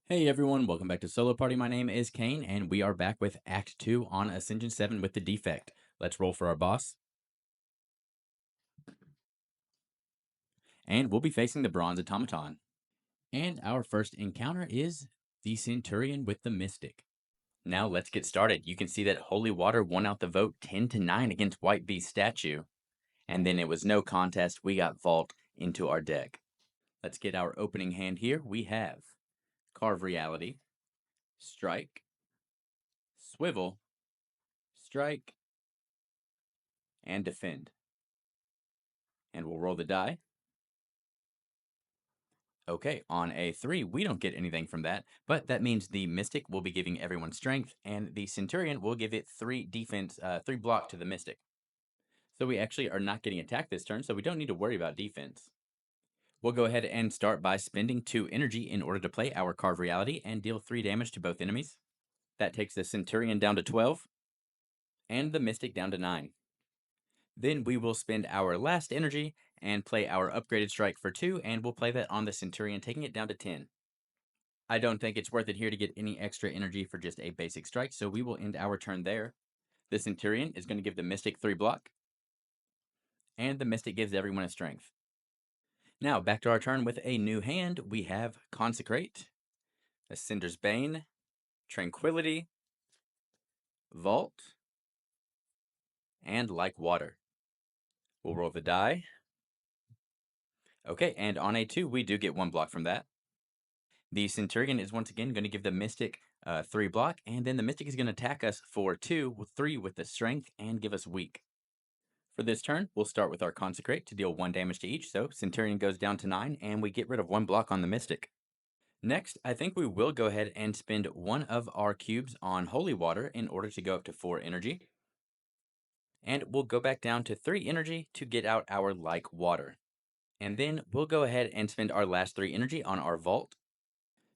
Hey everyone, welcome back to Solo Party. My name is Kane, and we are back with Act 2 on Ascension 7 with the defect. Let's roll for our boss. And we'll be facing the bronze automaton. And our first encounter is the Centurion with the Mystic. Now let's get started. You can see that Holy Water won out the vote 10-9 against White Beast Statue. And then it was no contest. We got Vault into our deck. Let's get our opening hand here. We have Carve Reality, Strike, Swivel, Strike, and Defend. And we'll roll the die. Okay, on a 3, we don't get anything from that, but that means the Mystic will be giving everyone strength, and the Centurion will give it 3 defense, 3 block to the Mystic. So we actually are not getting attacked this turn, so we don't need to worry about defense. We'll go ahead and start by spending 2 energy in order to play our Carve Reality and deal 3 damage to both enemies. That takes the Centurion down to 12, and the Mystic down to 9. Then we will spend our last energy and play our upgraded strike for 2, and we'll play that on the Centurion, taking it down to 10. I don't think it's worth it here to get any extra energy for just a basic strike, so we will end our turn there. The Centurion is going to give the Mystic 3 block, and the Mystic gives everyone a strength. Now, back to our turn with a new hand. We have Consecrate, Ascender's Bane, Tranquility, Vault, and Like Water. We'll roll the die. Okay, and on a 2, we do get 1 block from that. The Centurion is once again going to give the Mystic 3 block, and then the Mystic is going to attack us for 3 with the Strength and give us Weak. For this turn, we'll start with our Consecrate to deal 1 damage to each, so Centurion goes down to 9, and we get rid of 1 block on the Mystic. Next, I think we will go ahead and spend 1 of our cubes on Holy Water in order to go up to 4 energy. And we'll go back down to 3 energy to get out our Like Water. And then we'll go ahead and spend our last 3 energy on our Vault.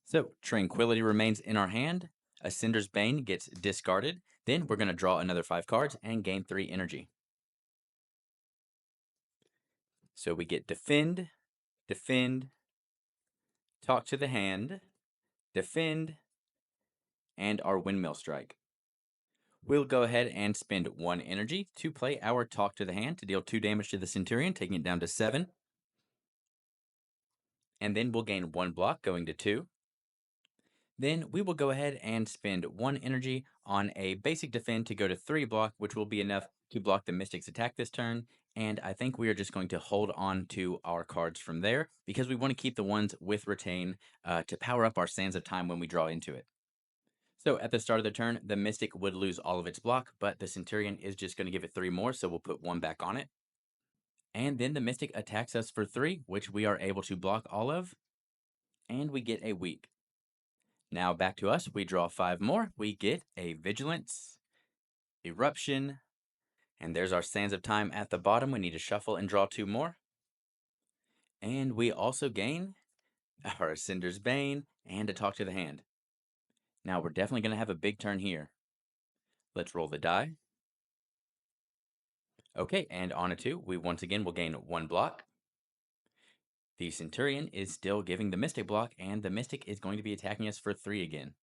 So Tranquility remains in our hand, Ascender's Bane gets discarded, then we're going to draw another 5 cards and gain 3 energy. So we get Defend, Defend, Talk to the Hand, Defend, and our Windmill Strike. We'll go ahead and spend 1 energy to play our Talk to the Hand to deal 2 damage to the Centurion, taking it down to 7. And then we'll gain 1 block, going to 2. Then we will go ahead and spend 1 energy on a basic defend to go to 3 block, which will be enough to block the Mystic's attack this turn. And I think we are just going to hold on to our cards from there because we want to keep the ones with retain to power up our Sands of Time when we draw into it. So at the start of the turn, the Mystic would lose all of its block, but the Centurion is just going to give it 3 more, so we'll put 1 back on it. And then the Mystic attacks us for 3, which we are able to block all of, and we get a Weak. Now back to us, we draw 5 more. We get a Vigilance, Eruption, and there's our Sands of Time at the bottom. We need to shuffle and draw 2 more. And we also gain our Ascender's Bane and a Talk to the Hand. Now we're definitely going to have a big turn here. Let's roll the die. Okay, and on a 2, we once again will gain 1 block. The Centurion is still giving the Mystic block, and the Mystic is going to be attacking us for 3 again.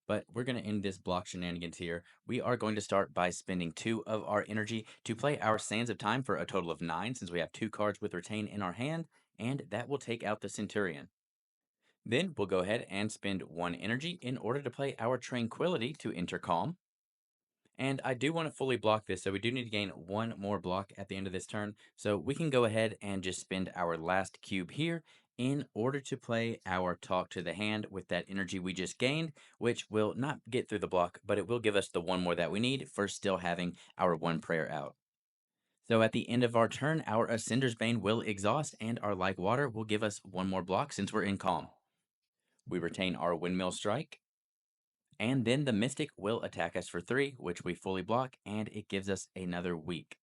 But we're going to end this block shenanigans here. We are going to start by spending 2 of our energy to play our Sands of Time for a total of 9, since we have 2 cards with Retain in our hand, and that will take out the Centurion. Then we'll go ahead and spend 1 energy in order to play our Tranquility to enter Calm. And I do want to fully block this, so we do need to gain 1 more block at the end of this turn. So we can go ahead and just spend our last cube here in order to play our Talk to the Hand with that energy we just gained, which will not get through the block, but it will give us the 1 more that we need for still having our 1 prayer out. So at the end of our turn, our Ascender's Bane will exhaust, and our Like Water will give us 1 more block since we're in Calm. We retain our Windmill Strike. And then the Mystic will attack us for 3, which we fully block, and it gives us another Weak.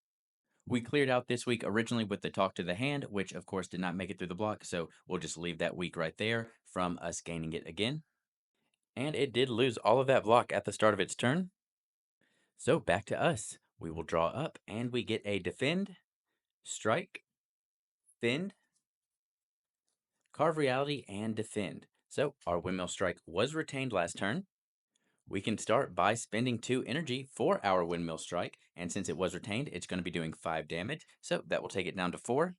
We cleared out this week originally with the Talk to the Hand, which of course did not make it through the block, so we'll just leave that Weak right there from us gaining it again. And it did lose all of that block at the start of its turn. So back to us. We will draw up, and we get a Defend, Strike, Fend, Carve Reality, and Defend. So our Windmill Strike was retained last turn. We can start by spending 2 energy for our Windmill Strike, and since it was retained, it's going to be doing 5 damage, so that will take it down to 4.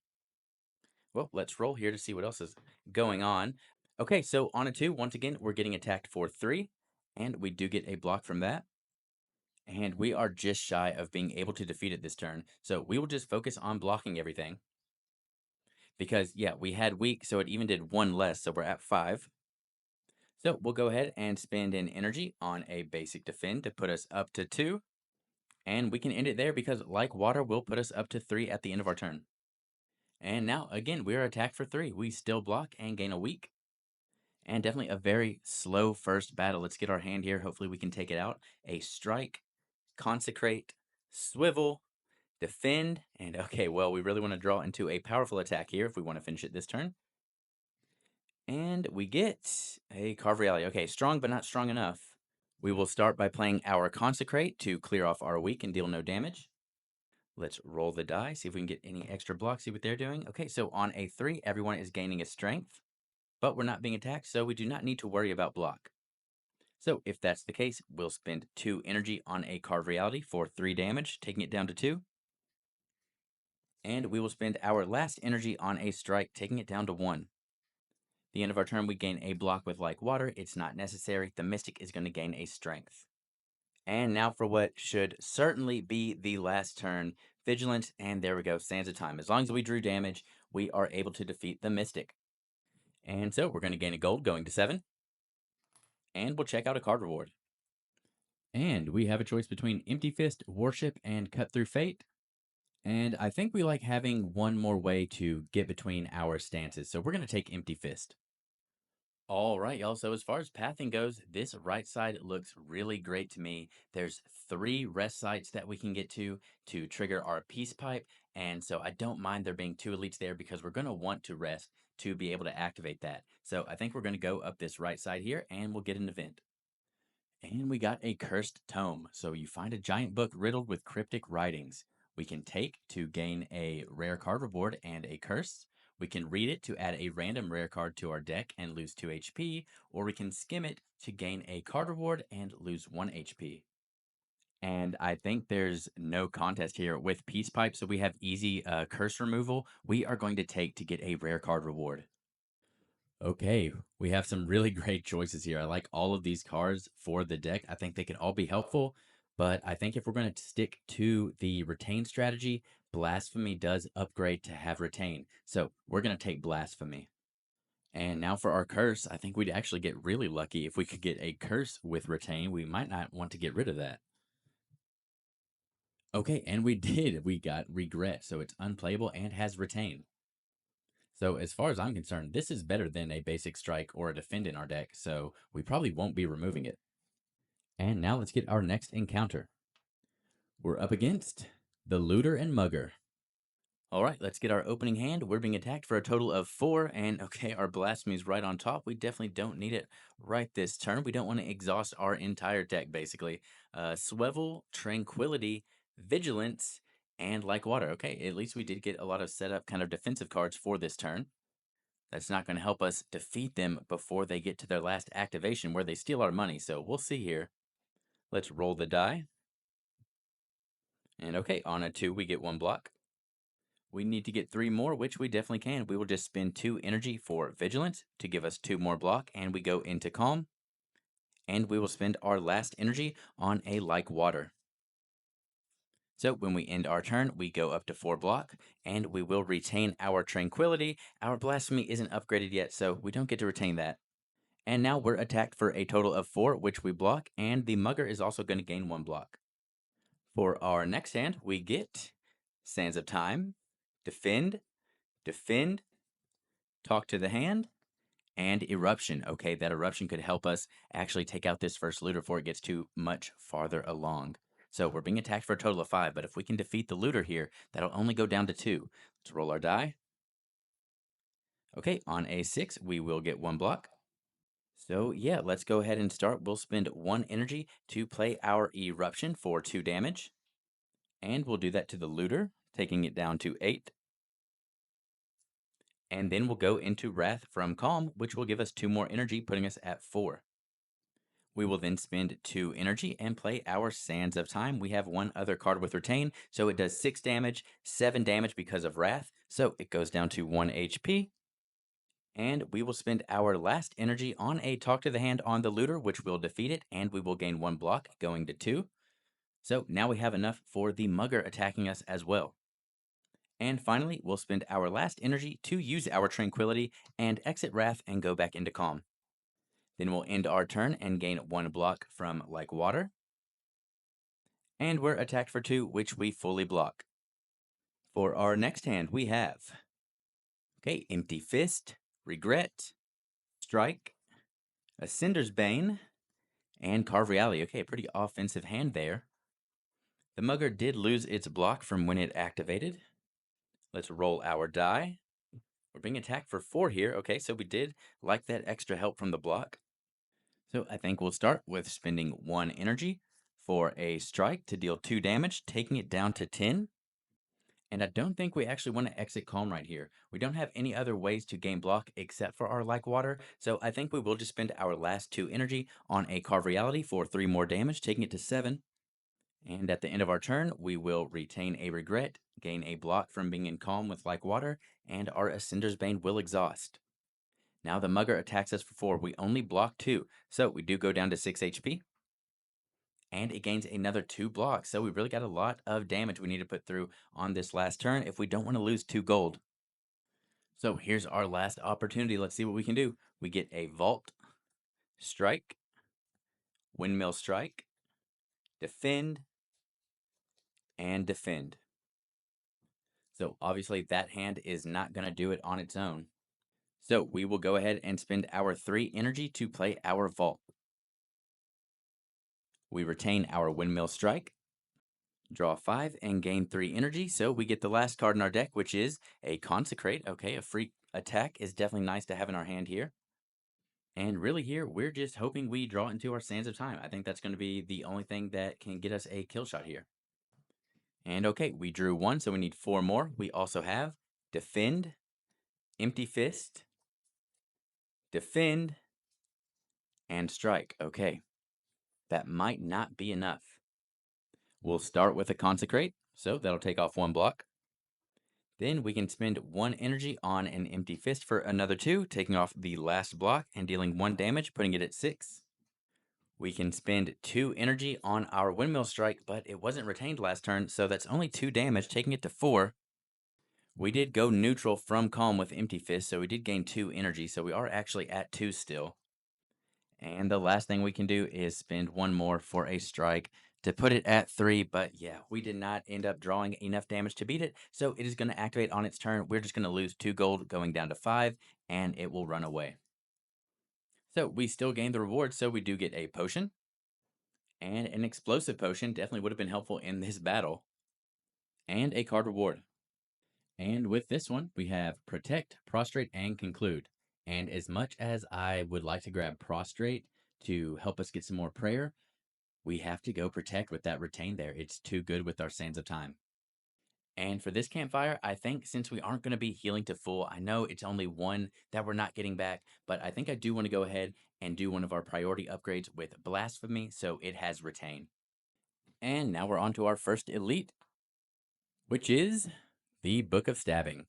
Well, let's roll here to see what else is going on. Okay, so on a 2, once again, we're getting attacked for 3, and we do get a block from that. And we are just shy of being able to defeat it this turn, so we will just focus on blocking everything. Because, yeah, we had weak, so it even did 1 less, so we're at 5. So we'll go ahead and spend an energy on a basic defend to put us up to 2. And we can end it there because, like water, will put us up to 3 at the end of our turn. And now, again, we are attacked for 3. We still block and gain a weak. And definitely a very slow first battle. Let's get our hand here. Hopefully we can take it out. A strike, consecrate, swivel, defend. And okay, well, we really want to draw into a powerful attack here if we want to finish it this turn. And we get a Carve Reality. Okay, strong but not strong enough. We will start by playing our Consecrate to clear off our weak and deal no damage. Let's roll the die, see if we can get any extra blocks, see what they're doing. Okay, so on a 3, everyone is gaining a strength, but we're not being attacked, so we do not need to worry about block. So if that's the case, we'll spend 2 energy on a Carve Reality for 3 damage, taking it down to 2. And we will spend our last energy on a Strike, taking it down to 1. The end of our turn, we gain a block with like water. It's not necessary. The Mystic is going to gain a strength. And now for what should certainly be the last turn, Vigilance, and there we go, Sands of Time. As long as we drew damage, we are able to defeat the Mystic. And so we're going to gain a gold going to 7, and we'll check out a card reward. And we have a choice between Empty Fist, Worship, and Cut Through Fate. And I think we like having one more way to get between our stances, so we're going to take Empty Fist. All right, y'all. So as far as pathing goes, this right side looks really great to me. There's 3 rest sites that we can get to trigger our peace pipe. And so I don't mind there being 2 elites there because we're going to want to rest to be able to activate that. So I think we're going to go up this right side here and we'll get an event. And we got a cursed tome. So you find a giant book riddled with cryptic writings. We can take to gain a rare card reward and a curse. We can read it to add a random rare card to our deck and lose 2 HP, or we can skim it to gain a card reward and lose 1 HP. And I think there's no contest here with Peace Pipe, so we have easy curse removal. We are going to take to get a rare card reward. Okay, we have some really great choices here. I like all of these cards for the deck. I think they can all be helpful, but I think if we're going to stick to the retain strategy, Blasphemy does upgrade to have retain. So we're going to take Blasphemy. And now for our curse, I think we'd actually get really lucky if we could get a curse with retain. We might not want to get rid of that. Okay, and we did. We got regret, so it's unplayable and has retain. So as far as I'm concerned, this is better than a basic strike or a defend in our deck, so we probably won't be removing it. And now let's get our next encounter. We're up against the Looter and Mugger. All right, let's get our opening hand. We're being attacked for a total of 4, and okay, our Blasphemy's right on top. We definitely don't need it right this turn. We don't want to exhaust our entire deck, basically. Swivel, Tranquility, Vigilance, and Like Water. Okay, at least we did get a lot of setup kind of defensive cards for this turn. That's not going to help us defeat them before they get to their last activation where they steal our money. So we'll see here. Let's roll the die. And okay, on a 2, we get 1 block. We need to get 3 more, which we definitely can. We will just spend 2 energy for Vigilance to give us 2 more block, and we go into Calm. And we will spend our last energy on a Like Water. So when we end our turn, we go up to 4 block, and we will retain our Tranquility. Our Blasphemy isn't upgraded yet, so we don't get to retain that. And now we're attacked for a total of 4, which we block, and the Mugger is also going to gain 1 block. For our next hand, we get Sands of Time, Defend, Defend, Talk to the Hand, and Eruption. Okay, that Eruption could help us actually take out this first looter before it gets too much farther along. So we're being attacked for a total of 5, but if we can defeat the looter here, that'll only go down to 2. Let's roll our die. Okay, on a 6, we will get 1 block. So yeah, let's go ahead and start. We'll spend 1 energy to play our Eruption for 2 damage. And we'll do that to the Looter, taking it down to 8. And then we'll go into Wrath from Calm, which will give us 2 more energy, putting us at 4. We will then spend 2 energy and play our Sands of Time. We have one other card with Retain, so it does 6 damage, 7 damage because of Wrath, so it goes down to 1 HP. And we will spend our last energy on a Talk to the Hand on the Looter, which will defeat it, and we will gain 1 block, going to 2. So now we have enough for the Mugger attacking us as well. And finally, we'll spend our last energy to use our Tranquility and exit Wrath and go back into Calm. Then we'll end our turn and gain 1 block from Like Water. And we're attacked for 2, which we fully block. For our next hand, we have Empty Fist, Regret, Strike, Ascender's Bane, and Carve Reality. Okay, pretty offensive hand there. The Mugger did lose its block from when it activated. Let's roll our die. We're being attacked for 4 here. Okay, so we did like that extra help from the block. So I think we'll start with spending 1 energy for a strike to deal 2 damage, taking it down to 10. And I don't think we actually want to exit Calm right here. We don't have any other ways to gain block except for our Like Water, so I think we will just spend our last 2 energy on a Carve Reality for 3 more damage, taking it to 7. And at the end of our turn, we will retain a Regret, gain a block from being in Calm with Like Water, and our Ascender's Bane will exhaust. Now the Mugger attacks us for 4. We only block 2, so we do go down to 6 HP. And it gains another 2 blocks, so we really got a lot of damage we need to put through on this last turn if we don't want to lose 2 gold. So here's our last opportunity. Let's see what we can do. We get a Vault, Strike, Windmill Strike, Defend, and Defend. So obviously that hand is not going to do it on its own. So we will go ahead and spend our 3 energy to play our Vault. We retain our Windmill Strike, draw 5, and gain 3 energy. So we get the last card in our deck, which is a Consecrate. Okay, a free attack is definitely nice to have in our hand here. And really here, we're just hoping we draw into our Sands of Time. I think that's going to be the only thing that can get us a kill shot here. And okay, we drew 1, so we need 4 more. We also have Defend, Empty Fist, Defend, and Strike. Okay, that might not be enough. We'll start with a Consecrate, so that'll take off 1 block. Then we can spend 1 energy on an Empty Fist for another 2, taking off the last block and dealing 1 damage, putting it at 6. We can spend 2 energy on our Windmill Strike, but it wasn't retained last turn, so that's only 2 damage, taking it to 4. We did go neutral from Calm with Empty Fist, so we did gain 2 energy, so we are actually at 2 still. And the last thing we can do is spend 1 more for a Strike to put it at 3, but yeah, we did not end up drawing enough damage to beat it, so it is going to activate on its turn. We're just going to lose 2 gold, going down to 5, and it will run away. So we still gain the reward, so we do get a potion. And an explosive potion definitely would have been helpful in this battle. And a card reward. And with this one, we have Protect, Prostrate, and Conclude. And as much as I would like to grab Prostrate to help us get some more prayer, we have to go Protect with that Retain there. It's too good with our Sands of Time. And for this campfire, I think since we aren't going to be healing to full, I know it's only 1 that we're not getting back, but I think I do want to go ahead and do one of our priority upgrades with Blasphemy, so it has Retain. And now we're on to our first elite, which is the Book of Stabbing.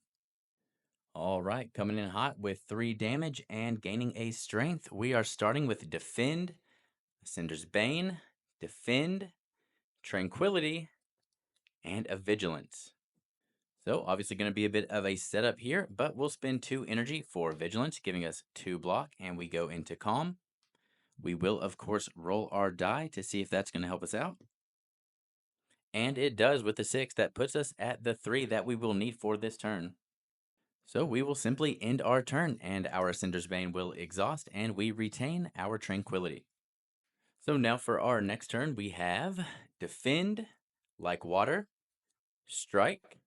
All right, coming in hot with 3 damage and gaining a strength. We are starting with Defend, Ascender's Bane, Defend, Tranquility, and a Vigilance. So obviously going to be a bit of a setup here, but we'll spend 2 energy for Vigilance, giving us 2 block, and we go into Calm. We will, of course, roll our die to see if that's going to help us out. And it does with the 6. That puts us at the 3 that we will need for this turn. So we will simply end our turn, and our Ascender's Bane will exhaust, and we retain our Tranquility. So now for our next turn, we have Defend, Like Water, Strike.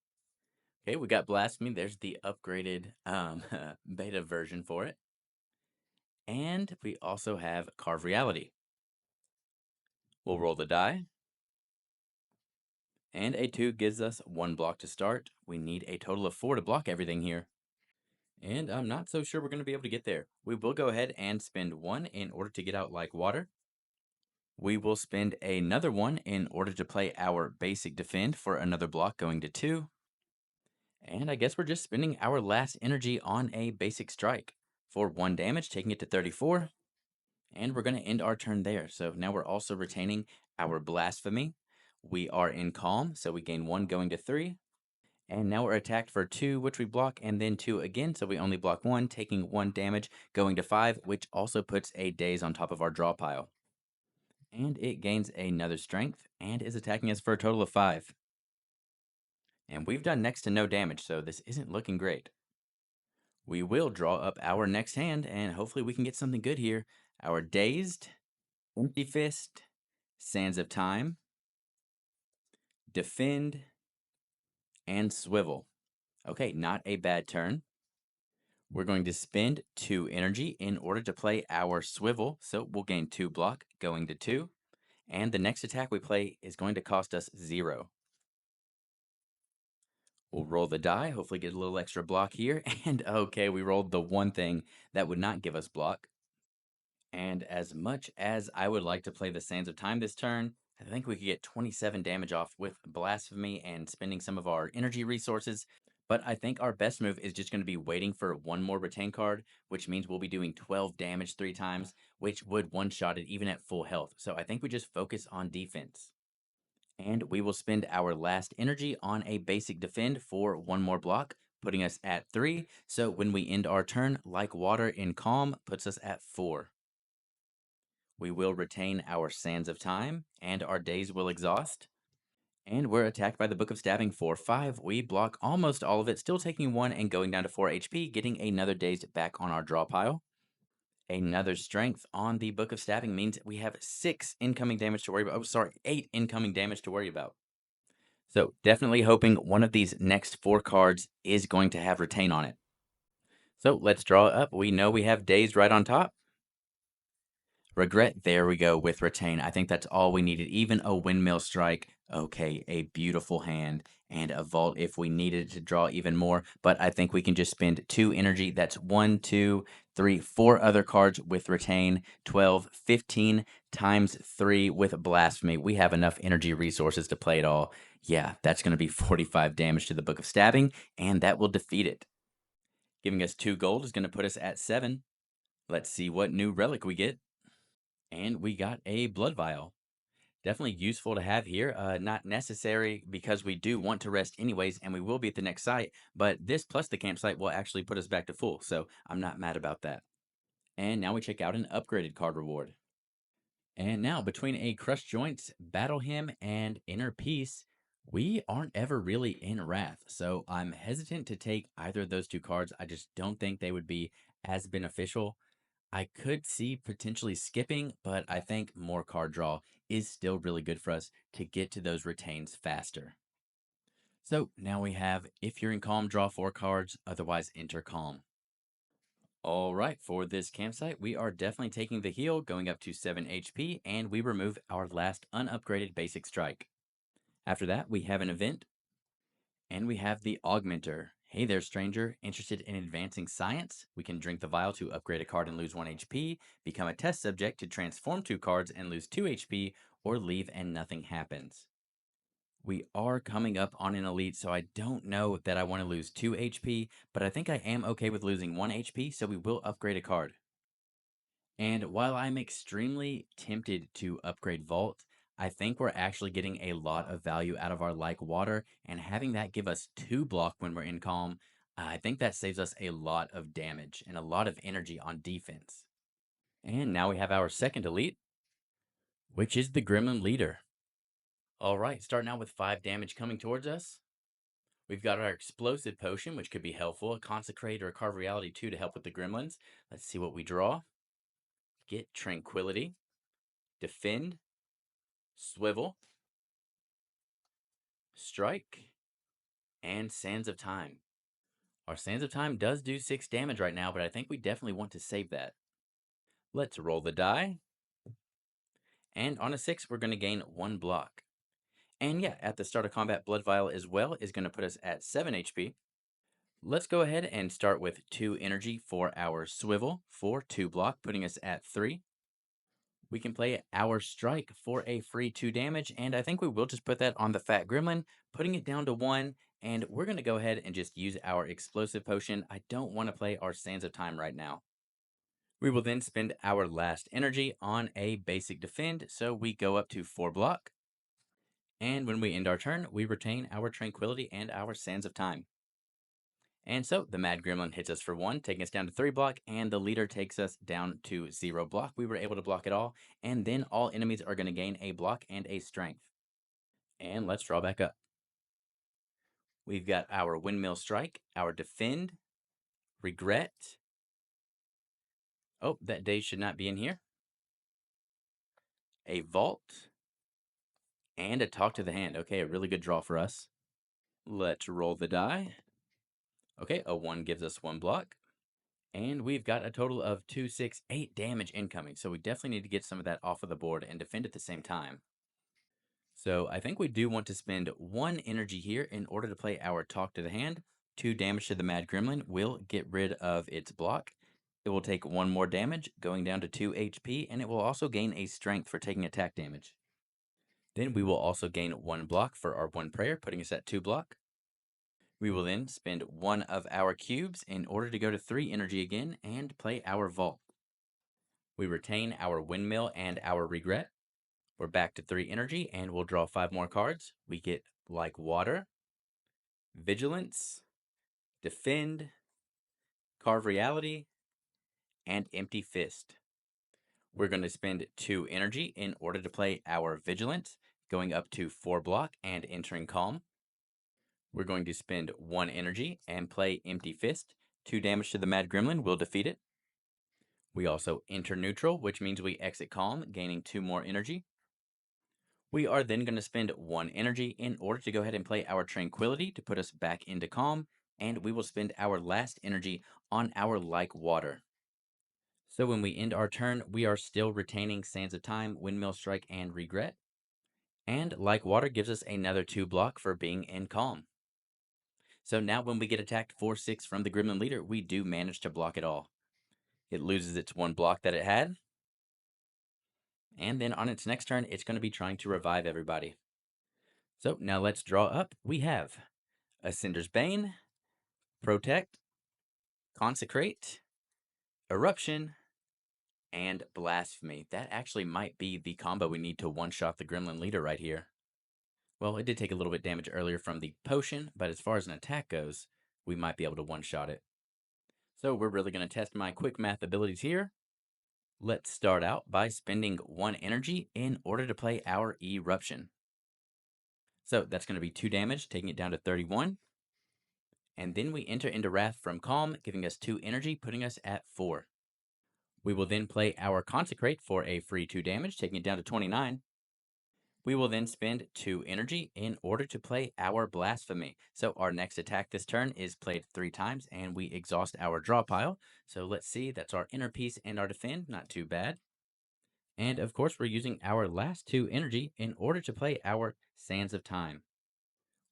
Okay, we got Blasphemy. There's the upgraded beta version for it. And we also have Carve Reality. We'll roll the die. And a 2 gives us 1 block to start. We need a total of 4 to block everything here. And I'm not so sure we're going to be able to get there. We will go ahead and spend one in order to get out like water. We will spend another one in order to play our basic defend for another block going to 2. And I guess we're just spending our last energy on a basic strike for 1 damage, taking it to 34. And we're going to end our turn there. So now we're also retaining our blasphemy. We are in calm, so we gain 1 going to 3. And now we're attacked for 2, which we block, and then 2 again, so we only block 1, taking 1 damage, going to 5, which also puts a daze on top of our draw pile. And it gains another strength, and is attacking us for a total of 5. And we've done next to no damage, so this isn't looking great. We will draw up our next hand, and hopefully we can get something good here. Our Dazed, Empty Fist, Sands of Time, Defend, and Swivel. Okay, not a bad turn. We're going to spend 2 energy in order to play our Swivel, so we'll gain 2 block, going to 2. And the next attack we play is going to cost us 0. We'll roll the die, hopefully get a little extra block here. And okay, we rolled the one thing that would not give us block. And as much as I would like to play the Sands of Time this turn, I think we could get 27 damage off with Blasphemy and spending some of our energy resources. But I think our best move is just going to be waiting for one more retain card, which means we'll be doing 12 damage 3 times, which would one-shot it even at full health. So I think we just focus on defense. And we will spend our last energy on a basic defend for 1 more block, putting us at 3. So when we end our turn, like water in calm, puts us at 4. We will retain our Sands of Time, and our days will exhaust. And we're attacked by the Book of Stabbing for 5. We block almost all of it, still taking 1 and going down to 4 HP, getting another dazed back on our draw pile. Another strength on the Book of Stabbing means we have 6 incoming damage to worry about. Oh, sorry, 8 incoming damage to worry about. So definitely hoping one of these next 4 cards is going to have retain on it. So let's draw up. We know we have dazed right on top. Regret, there we go with retain. I think that's all we needed. Even a windmill strike. Okay, a beautiful hand. And a vault if we needed to draw even more. But I think we can just spend 2 energy. That's 1, 2, 3, 4 other cards with retain. 12, 15 times 3 with blasphemy. We have enough energy resources to play it all. Yeah, that's going to be 45 damage to the Book of Stabbing. And that will defeat it. Giving us 2 gold is going to put us at 7. Let's see what new relic we get. And we got a blood vial. Definitely useful to have here. Not necessary because we do want to rest anyways, and we will be at the next site. But this plus the campsite will actually put us back to full, so I'm not mad about that. And now we check out an upgraded card reward. And now between a Crushed Joints, Battle Hymn, and Inner Peace, we aren't ever really in Wrath. So I'm hesitant to take either of those 2 cards. I just don't think they would be as beneficial. I could see potentially skipping, but I think more card draw is still really good for us to get to those retains faster. So now we have, if you're in calm, draw 4 cards, otherwise enter calm. All right, for this campsite, we are definitely taking the heal, going up to 7 HP, and we remove our last unupgraded basic strike. After that, we have an event, and we have the Augmenter. Hey there, stranger. Interested in advancing science? We can drink the vial to upgrade a card and lose 1 HP, become a test subject to transform 2 cards and lose 2 HP, or leave and nothing happens. We are coming up on an elite, so I don't know that I want to lose 2 HP, but I think I am okay with losing 1 HP, so we will upgrade a card. And while I'm extremely tempted to upgrade Vault, I think we're actually getting a lot of value out of our Like Water, and having that give us 2 block when we're in Calm, I think that saves us a lot of damage and a lot of energy on defense. And now we have our second elite, which is the Gremlin Leader. All right, starting out with 5 damage coming towards us. We've got our Explosive Potion, which could be helpful, a Consecrate or a Carve Reality 2 to help with the Gremlins. Let's see what we draw. Get Tranquility, Defend, Swivel, Strike, and Sands of Time. Our Sands of Time does do 6 damage right now, but I think we definitely want to save that. Let's roll the die. And on a 6, we're going to gain 1 block. And yeah, at the start of combat, Blood Vial as well is going to put us at 7 HP. Let's go ahead and start with 2 energy for our swivel for 2 block, putting us at 3. We can play our strike for a free 2 damage, and I think we will just put that on the fat gremlin, putting it down to 1, and we're going to go ahead and just use our explosive potion. I don't want to play our Sands of Time right now. We will then spend our last energy on a basic defend, so we go up to 4 block. And when we end our turn, we retain our tranquility and our Sands of Time. And so the Mad Gremlin hits us for 1, taking us down to 3 block, and the leader takes us down to 0 block. We were able to block it all, and then all enemies are going to gain a block and a strength. And let's draw back up. We've got our Windmill Strike, our Defend, Regret. Oh, that day should not be in here. A Vault, and a Talk to the Hand. Okay, a really good draw for us. Let's roll the die. Okay, a 1 gives us 1 block. And we've got a total of 2, 6, 8 damage incoming. So we definitely need to get some of that off of the board and defend at the same time. So I think we do want to spend 1 energy here in order to play our Talk to the Hand. 2 damage to the Mad Gremlin will get rid of its block. It will take 1 more damage, going down to 2 HP, and it will also gain a strength for taking attack damage. Then we will also gain 1 block for our 1 prayer, putting us at 2 block. We will then spend 1 of our cubes in order to go to 3 energy again and play our vault. We retain our windmill and our regret. We're back to 3 energy and we'll draw 5 more cards. We get like water, vigilance, defend, carve reality, and empty fist. We're going to spend 2 energy in order to play our vigilance, going up to 4 block and entering calm. We're going to spend 1 energy and play empty fist. 2 damage to the Mad Gremlin will defeat it. We also enter neutral, which means we exit calm, gaining 2 more energy. We are then going to spend 1 energy in order to go ahead and play our tranquility to put us back into calm, and we will spend our last energy on our like water. So when we end our turn, we are still retaining Sands of Time, Windmill Strike, and Regret. And like water gives us another 2 block for being in calm. So now when we get attacked 4-6 from the Gremlin leader, we do manage to block it all. It loses its 1 block that it had. And then on its next turn, it's going to be trying to revive everybody. So now let's draw up. We have Ascender's Bane, Protect, Consecrate, Eruption, and Blasphemy. That actually might be the combo we need to one-shot the Gremlin leader right here. Well, it did take a little bit damage earlier from the potion, but as far as an attack goes, we might be able to one-shot it. So we're really going to test my quick math abilities here. Let's start out by spending 1 energy in order to play our Eruption. So that's going to be 2 damage, taking it down to 31. And then we enter into Wrath from Calm, giving us 2 energy, putting us at 4. We will then play our Consecrate for a free 2 damage, taking it down to 29. We will then spend 2 energy in order to play our Blasphemy. So our next attack this turn is played 3 times, and we exhaust our draw pile. So let's see, that's our Inner Peace and our Defend, not too bad. And of course, we're using our last 2 energy in order to play our Sands of Time.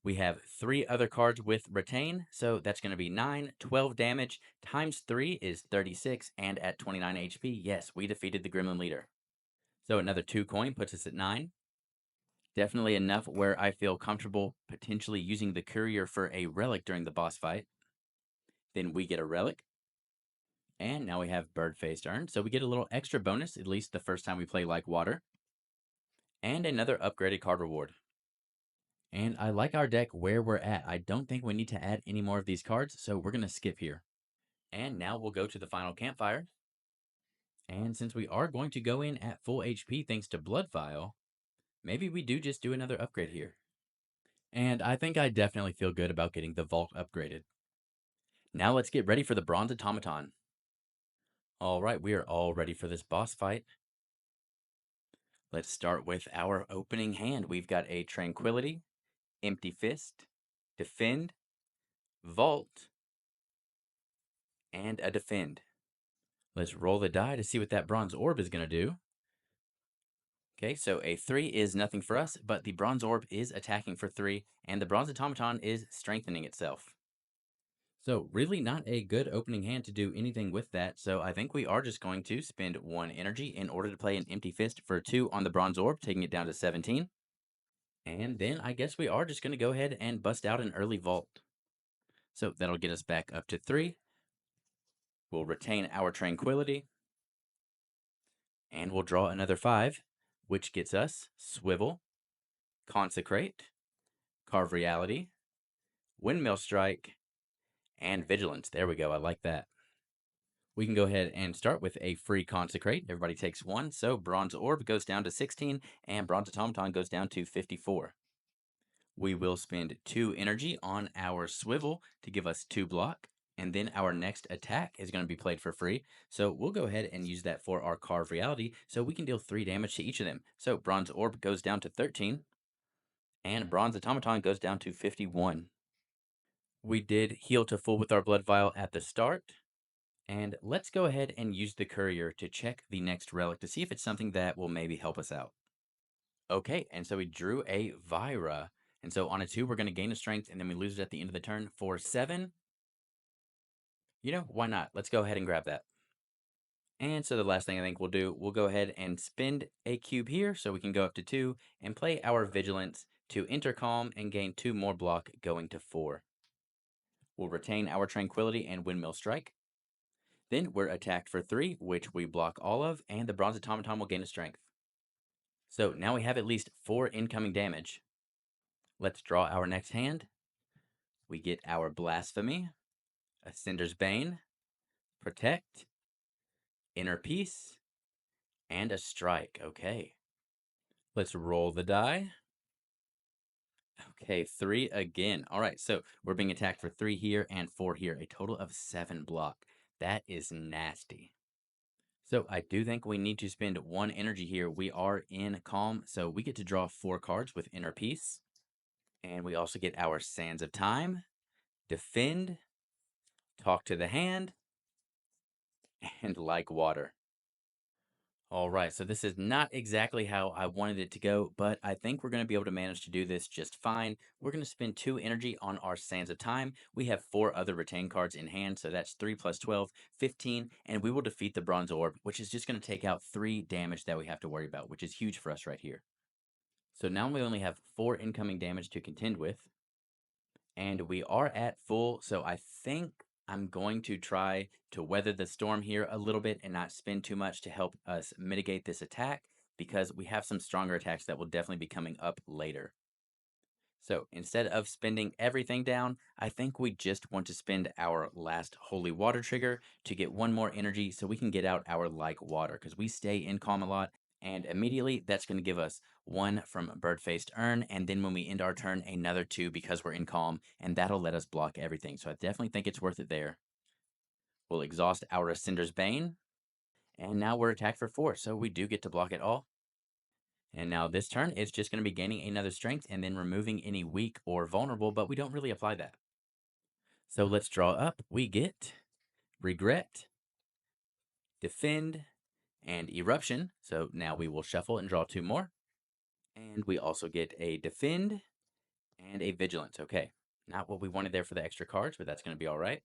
We have 3 other cards with Retain, so that's going to be 9, 12 damage, times 3 is 36, and at 29 HP, yes, we defeated the Gremlin leader. So another 2 coin puts us at 9. Definitely enough where I feel comfortable potentially using the Courier for a relic during the boss fight. Then we get a relic. And now we have Bird-Faced Urn, so we get a little extra bonus, at least the first time we play Like Water. And another upgraded card reward. And I like our deck where we're at. I don't think we need to add any more of these cards, so we're going to skip here. And now we'll go to the final campfire. And since we are going to go in at full HP thanks to Blood Vial, maybe we do just do another upgrade here. And I think I definitely feel good about getting the Vault upgraded. Now let's get ready for the Bronze Automaton. Alright, we are all ready for this boss fight. Let's start with our opening hand. We've got a Tranquility, Empty Fist, Defend, Vault, and a Defend. Let's roll the die to see what that Bronze Orb is going to do. Okay, so a 3 is nothing for us, but the Bronze Orb is attacking for 3, and the Bronze Automaton is strengthening itself. So really not a good opening hand to do anything with that. So I think we are just going to spend 1 energy in order to play an empty fist for 2 on the bronze orb, taking it down to 17. And then I guess we are just going to go ahead and bust out an early vault. So that'll get us back up to 3. We'll retain our tranquility. And we'll draw another 5, which gets us Swivel, Consecrate, Carve Reality, Windmill Strike, and Vigilance. There we go. I like that. We can go ahead and start with a free Consecrate. Everybody takes 1. So Bronze Orb goes down to 16, and Bronze Automaton goes down to 54. We will spend 2 energy on our Swivel to give us 2 block. And then our next attack is going to be played for free. So we'll go ahead and use that for our Carve Reality so we can deal 3 damage to each of them. So Bronze Orb goes down to 13, and Bronze Automaton goes down to 51. We did heal to full with our Blood Vial at the start. And let's go ahead and use the Courier to check the next relic to see if it's something that will maybe help us out. Okay, and so we drew a Vira. And so on a 2, we're going to gain a strength, and then we lose it at the end of the turn for 7. Why not? Let's go ahead and grab that. And so the last thing I think we'll do, we'll go ahead and spend a cube here so we can go up to 2 and play our Vigilance to Intercalm and gain 2 more block going to 4. We'll retain our Tranquility and Windmill Strike. Then we're attacked for 3, which we block all of, and the Bronze Automaton will gain a strength. So now we have at least 4 incoming damage. Let's draw our next hand. We get our Blasphemy, Ascender's Bane, Protect, Inner Peace, and a Strike. Okay. Let's roll the die. Okay, 3 again. All right, so we're being attacked for 3 here and 4 here, a total of 7 block. That is nasty. So I do think we need to spend 1 energy here. We are in Calm, so we get to draw 4 cards with Inner Peace. And we also get our Sands of Time, Defend, Talk to the Hand, and Like Water. All right, so this is not exactly how I wanted it to go, but I think we're going to be able to manage to do this just fine. We're going to spend 2 energy on our Sands of Time. We have 4 other retain cards in hand, so that's 3 plus 12, 15, and we will defeat the Bronze Orb, which is just going to take out 3 damage that we have to worry about, which is huge for us right here. So now we only have 4 incoming damage to contend with, and we are at full, so I think I'm going to try to weather the storm here a little bit and not spend too much to help us mitigate this attack, because we have some stronger attacks that will definitely be coming up later. So instead of spending everything down, I think we just want to spend our last Holy Water trigger to get 1 more energy so we can get out our Like Water, because we stay in Calm a lot. And immediately that's going to give us 1 from Bird-Faced Urn, and then when we end our turn, another 2 because we're in Calm, and that'll let us block everything. So I definitely think it's worth it there. We'll exhaust our Ascender's Bane, and now we're attacked for 4, so we do get to block it all. And now this turn, it's just going to be gaining another strength and then removing any weak or vulnerable, but we don't really apply that. So let's draw up. We get Regret, Defend, and Eruption. So now we will shuffle and draw 2 more. And we also get a Defend and a Vigilance. Okay, not what we wanted there for the extra cards, but that's going to be all right.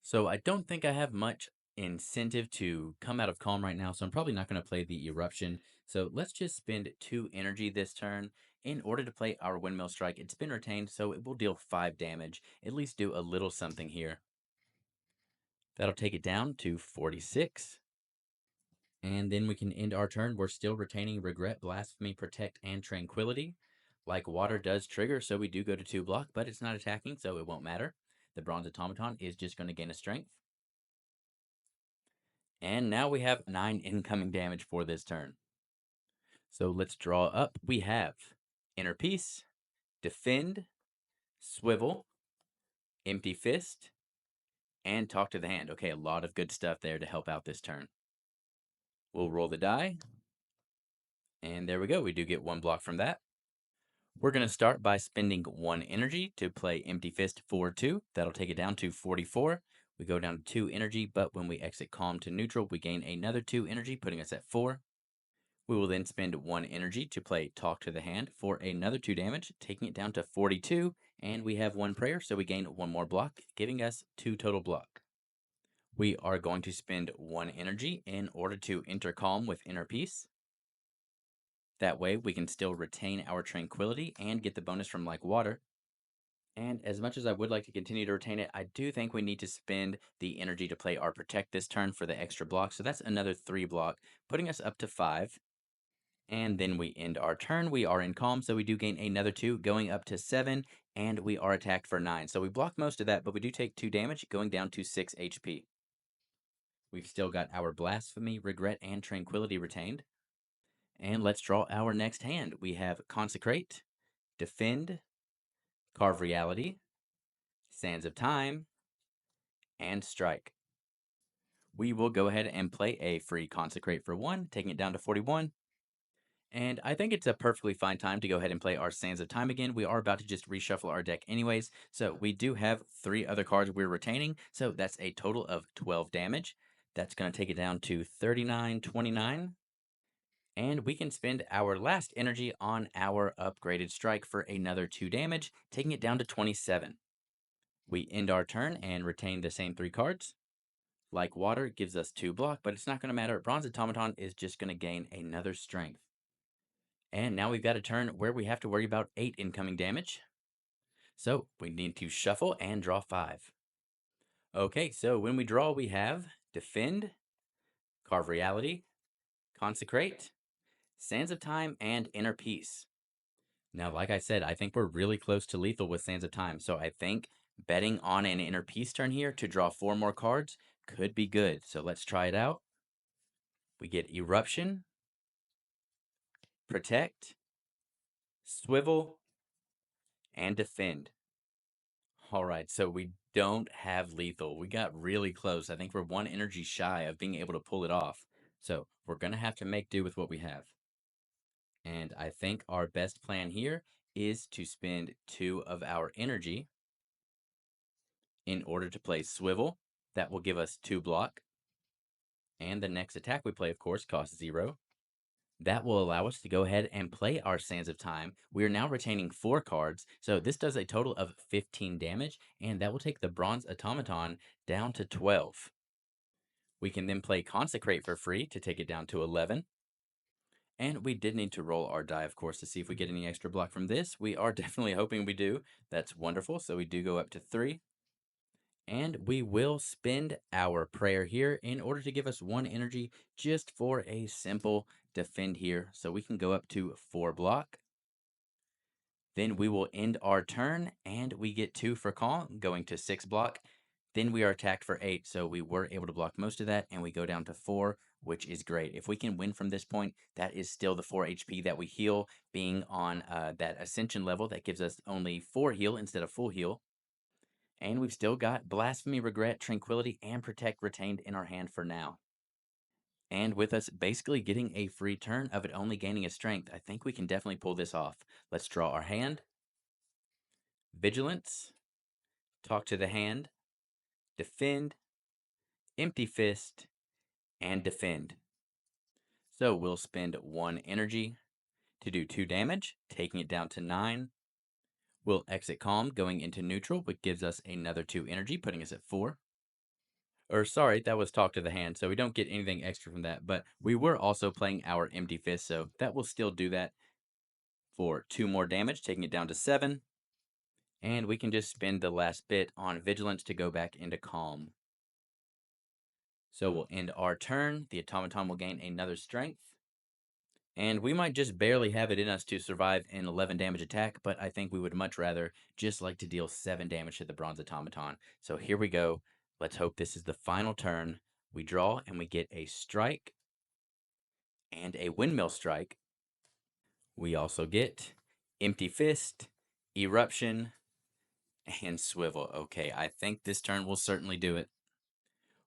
So I don't think I have much incentive to come out of Calm right now, so I'm probably not going to play the Eruption. So let's just spend 2 energy this turn in order to play our Windmill Strike. It's been retained, so it will deal 5 damage. At least do a little something here. That'll take it down to 46. And then we can end our turn. We're still retaining Regret, Blasphemy, Protect, and Tranquility. Like Water does trigger, so we do go to 2 block, but it's not attacking, so it won't matter. The Bronze Automaton is just going to gain a strength. And now we have 9 incoming damage for this turn. So let's draw up. We have Inner Peace, Defend, Swivel, Empty Fist, and Talk to the Hand. Okay, a lot of good stuff there to help out this turn. We'll roll the die. And there we go. We do get 1 block from that. We're going to start by spending 1 energy to play Empty Fist for 2. That'll take it down to 44. We go down to 2 energy, but when we exit Calm to neutral, we gain another 2 energy, putting us at 4. We will then spend 1 energy to play Talk to the Hand for another 2 damage, taking it down to 42, and we have one prayer, so we gain one more block, giving us 2 total block. We are going to spend 1 energy in order to enter calm with inner peace. That way, we can still retain our tranquility and get the bonus from like water. And as much as I would like to continue to retain it, I do think we need to spend the energy to play our protect this turn for the extra block. So that's another 3 block, putting us up to 5. And then we end our turn. We are in calm, so we do gain another 2, going up to 7, and we are attacked for 9. So we block most of that, but we do take 2 damage, going down to 6 HP. We've still got our blasphemy, regret, and tranquility retained. And let's draw our next hand. We have consecrate, defend, carve reality, sands of time, and strike. We will go ahead and play a free consecrate for 1, taking it down to 41. And I think it's a perfectly fine time to go ahead and play our Sands of Time again. We are about to just reshuffle our deck anyways. So we do have 3 other cards we're retaining. So that's a total of 12 damage. That's going to take it down to 39.29. And we can spend our last energy on our upgraded strike for another 2 damage, taking it down to 27. We end our turn and retain the same 3 cards. Like water gives us 2 block, but it's not going to matter. Bronze Automaton is just going to gain another strength. And now we've got a turn where we have to worry about 8 incoming damage. So we need to shuffle and draw 5. Okay, so when we draw, we have Defend, Carve Reality, Consecrate, Sands of Time, and Inner Peace. Now, like I said, I think we're really close to lethal with Sands of Time. So I think betting on an Inner Peace turn here to draw 4 more cards could be good. So let's try it out. We get Eruption, Protect, Swivel, and Defend. All right, so we don't have lethal. We got really close. I think we're 1 energy shy of being able to pull it off. So we're going to have to make do with what we have. And I think our best plan here is to spend 2 of our energy in order to play Swivel. That will give us 2 block. And the next attack we play, of course, costs 0. That will allow us to go ahead and play our Sands of Time. We are now retaining 4 cards, so this does a total of 15 damage, and that will take the Bronze Automaton down to 12. We can then play Consecrate for free to take it down to 11. And we did need to roll our die, of course, to see if we get any extra block from this. We are definitely hoping we do. That's wonderful, so we do go up to 3. And we will spend our prayer here in order to give us 1 energy just for a simple defend here. So we can go up to 4 block. Then we will end our turn and we get 2 for calm, going to 6 block. Then we are attacked for 8, so we were able to block most of that, and we go down to 4, which is great. If we can win from this point, that is still the 4 HP that we heal, being on that Ascension level. That gives us only 4 heal instead of full heal. And we've still got Blasphemy, Regret, Tranquility, and Protect retained in our hand for now. And with us basically getting a free turn of it only gaining a strength, I think we can definitely pull this off. Let's draw our hand. Vigilance, Talk to the Hand, Defend, Empty Fist, and Defend. So we'll spend 1 energy to do 2 damage, taking it down to 9. We'll exit Calm, going into neutral, which gives us another 2 energy, putting us at 4. Or sorry, that was Talk to the Hand, so we don't get anything extra from that. But we were also playing our Empty Fist, so that will still do that for 2 more damage, taking it down to 7. And we can just spend the last bit on Vigilance to go back into Calm. So we'll end our turn. The Automaton will gain another Strength. And we might just barely have it in us to survive an 11 damage attack, but I think we would much rather just like to deal 7 damage to the Bronze Automaton. So here we go. Let's hope this is the final turn. We draw and we get a strike and a windmill strike. We also get Empty Fist, Eruption, and Swivel. Okay, I think this turn will certainly do it.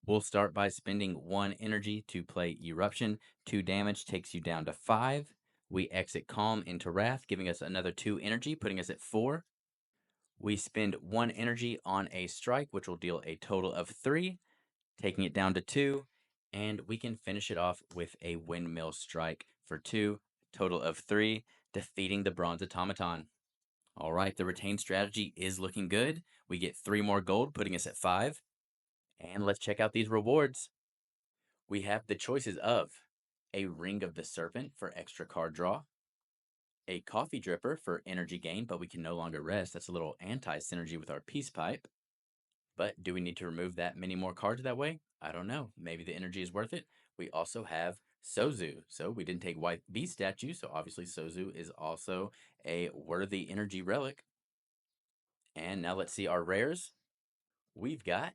We'll start by spending 1 energy to play Eruption. 2 damage takes you down to 5. We exit Calm into Wrath, giving us another 2 energy, putting us at 4. We spend 1 energy on a strike, which will deal a total of 3, taking it down to 2. And we can finish it off with a Windmill Strike for 2, total of 3, defeating the Bronze Automaton. All right, the retain strategy is looking good. We get 3 more gold, putting us at 5. And let's check out these rewards. We have the choices of a Ring of the Serpent for extra card draw, a Coffee Dripper for energy gain, but we can no longer rest. That's a little anti-synergy with our Peace Pipe. But do we need to remove that many more cards that way? I don't know. Maybe the energy is worth it. We also have Sozu. So we didn't take White Beast statue, so obviously Sozu is also a worthy energy relic. And now let's see our rares. We've got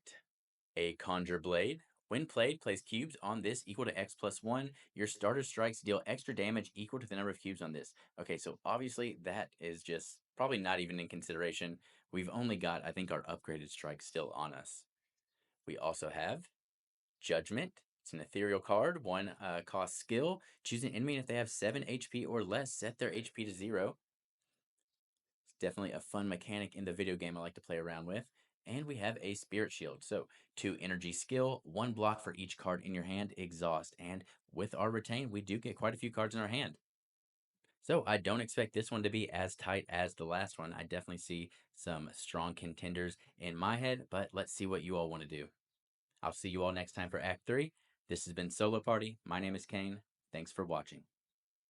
a Conjure Blade. When played, place cubes on this equal to X plus 1. Your starter strikes deal extra damage equal to the number of cubes on this. Okay, so obviously that is just probably not even in consideration. We've only got, I think, our upgraded strike still on us. We also have Judgment. It's an ethereal card. One cost skill. Choose an enemy, and if they have 7 HP or less, set their HP to 0. It's definitely a fun mechanic in the video game I like to play around with. And we have a Spirit Shield. So 2 energy skill, 1 block for each card in your hand, exhaust. And with our retain, we do get quite a few cards in our hand. So I don't expect this one to be as tight as the last one. I definitely see some strong contenders in my head, but let's see what you all want to do. I'll see you all next time for Act 3. This has been Solo Party. My name is Kane. Thanks for watching.